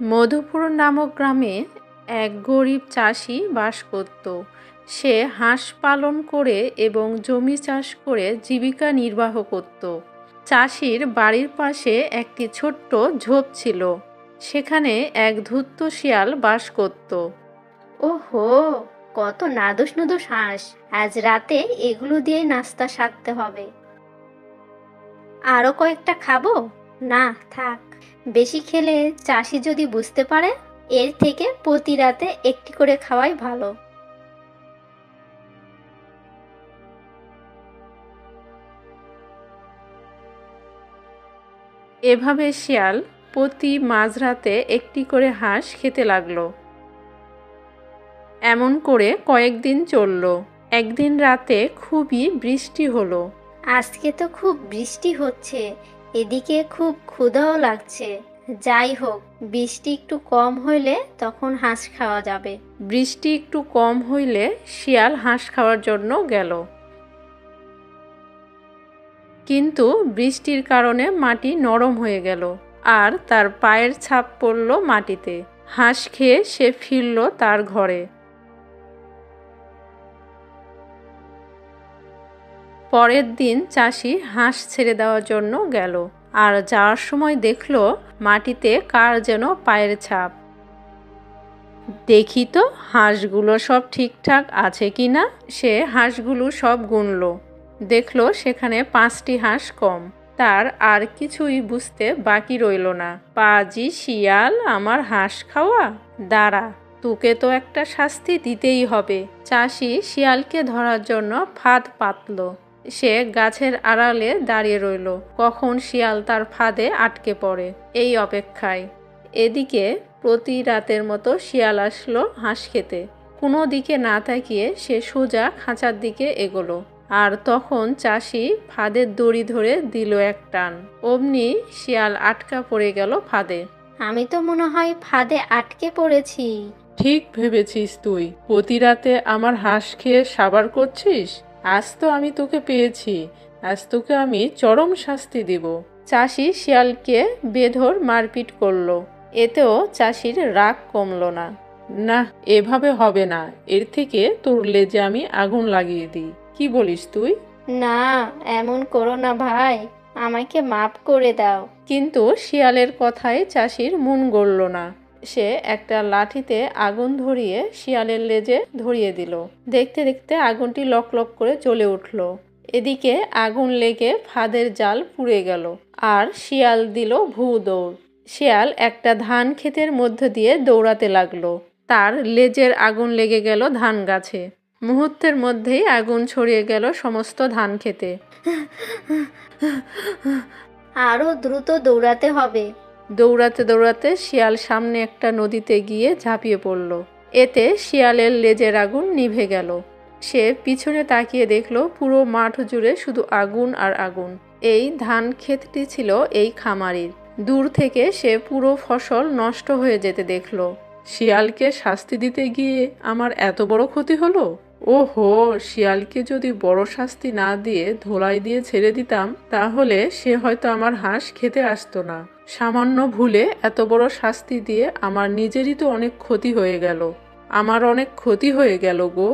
মধুপুর নামক গ্রামে এক গরিব চাষি বাস করত। সে হাঁস পালন করে এবং জমি চাষ করে জীবিকা নির্বাহ করত। চাষির বাড়ির পাশে একটি ছোট্ট ঝোপ ছিল। সেখানে এক ধূর্ত শিয়াল বাস করত। ওহো, কত নাদুস নুদুস হাঁস! আজ রাতে এগুলো দিয়ে নাস্তা সারতে হবে। আরো কয়েকটা খাবো? না, থাক। বেশি খেলে চাষি যদি বুঝতে পারে, এর থেকে প্রতি রাতে একটি করে খাওয়াই ভালো। এভাবে শিয়াল প্রতি মাঝরাতে একটি করে হাঁস খেতে লাগলো। এমন করে কয়েকদিন চলল। একদিন রাতে খুবই বৃষ্টি হলো। আজকে তো খুব বৃষ্টি হচ্ছে, এদিকে খুব ক্ষুধাও লাগছে। যাই হোক, বৃষ্টি একটু কম হইলে তখন হাঁস খাওয়া যাবে। বৃষ্টি একটু কম হইলে শিয়াল হাঁস খাওয়ার জন্য গেল। কিন্তু বৃষ্টির কারণে মাটি নরম হয়ে গেল আর তার পায়ের ছাপ পড়ল মাটিতে। হাঁস খেয়ে সে ফিরল তার ঘরে। পরের দিন চাষি হাঁস ছেড়ে দেওয়ার জন্য গেল আর যাওয়ার সময় দেখল মাটিতে কার যেন পায়ের ছাপ। দেখি তো হাঁসগুলো সব ঠিকঠাক আছে কিনা। সে হাঁসগুলো সব গুনল, দেখল সেখানে 5টি হাঁস কম। তার আর কিছুই বুঝতে বাকি রইল না। পাজি শিয়াল, আমার হাঁস খাওয়া! দাঁড়া, তোকে তো একটা শাস্তি দিতেই হবে। চাষি শিয়ালকে ধরার জন্য ফাঁদ পাতল। সে গাছের আড়ালে দাঁড়িয়ে রইল, কখন শিয়াল তার ফাঁদে আটকে পড়ে এই অপেক্ষায়। এদিকে প্রতি রাতের মতো শিয়াল আসলো হাঁস খেতে। কোনো দিকে না তাকিয়ে সে সোজা খাঁচার দিকে এগোলো। আর তখন চাষি ফাঁদের দড়ি ধরে দিল এক টান। অমনি শিয়াল আটকা পড়ে গেল ফাঁদে। আমি তো মনে হয় ফাঁদে আটকে পড়েছি। ঠিক ভেবেছিস তুই। প্রতি রাতে আমার হাঁস খেয়ে সাবার করছিস। আজ তো আমি তোকে পেয়েছি। আজ তোকে আমি চরম শাস্তি দেব। চাষি শিয়ালকে বেধড় মারপিট করলো। এতেও চাষির রাগ কমল না। না, এভাবে হবে না। এর থেকে তোর লেজে আমি আগুন লাগিয়ে দিই। কি বলিস তুই? না, এমন করো না ভাই, আমাকে মাফ করে দাও। কিন্তু শিয়ালের কথায় চাষির মন গড়ল না। সে একটা লাঠিতে আগুন ধরিয়ে শিয়ালের লেজে ধরিয়ে দিল। দেখতে দেখতে আগুনটি লকলক করে জ্বলে উঠল। এদিকে আগুন লেগে ফাঁদের জাল পুড়ে গেল আর শিয়াল দিল ভূ দৌড়। শিয়াল একটা ধান ক্ষেতের মধ্য দিয়ে দৌড়াতে লাগলো। তার লেজের আগুন লেগে গেল ধান গাছে। মুহূর্তের মধ্যেই আগুন ছড়িয়ে গেল সমস্ত ধান খেতে। আরো দ্রুত দৌড়াতে হবে। দৌড়াতে দৌড়াতে শিয়াল সামনে একটা নদীতে গিয়ে ঝাঁপিয়ে পড়ল। এতে শিয়ালের লেজের আগুন নিভে গেল। সে পিছনে তাকিয়ে দেখল পুরো মাঠ জুড়ে শুধু আগুন আর আগুন। এই ধান ক্ষেতটি ছিল এই খামারির। দূর থেকে সে পুরো ফসল নষ্ট হয়ে যেতে দেখল। শিয়ালকে শাস্তি দিতে গিয়ে আমার এত বড় ক্ষতি হলো। ওহো, শিয়ালকে যদি বড় শাস্তি না দিয়ে ধোলাই দিয়ে ছেড়ে দিতাম, তাহলে সে হয়তো আমার হাঁস খেতে আসতো না। সামান্য ভুলে এত বড় শাস্তি দিয়ে আমার নিজেরই তো অনেক ক্ষতি হয়ে গেল। আমার অনেক ক্ষতি হয়ে গেল গো।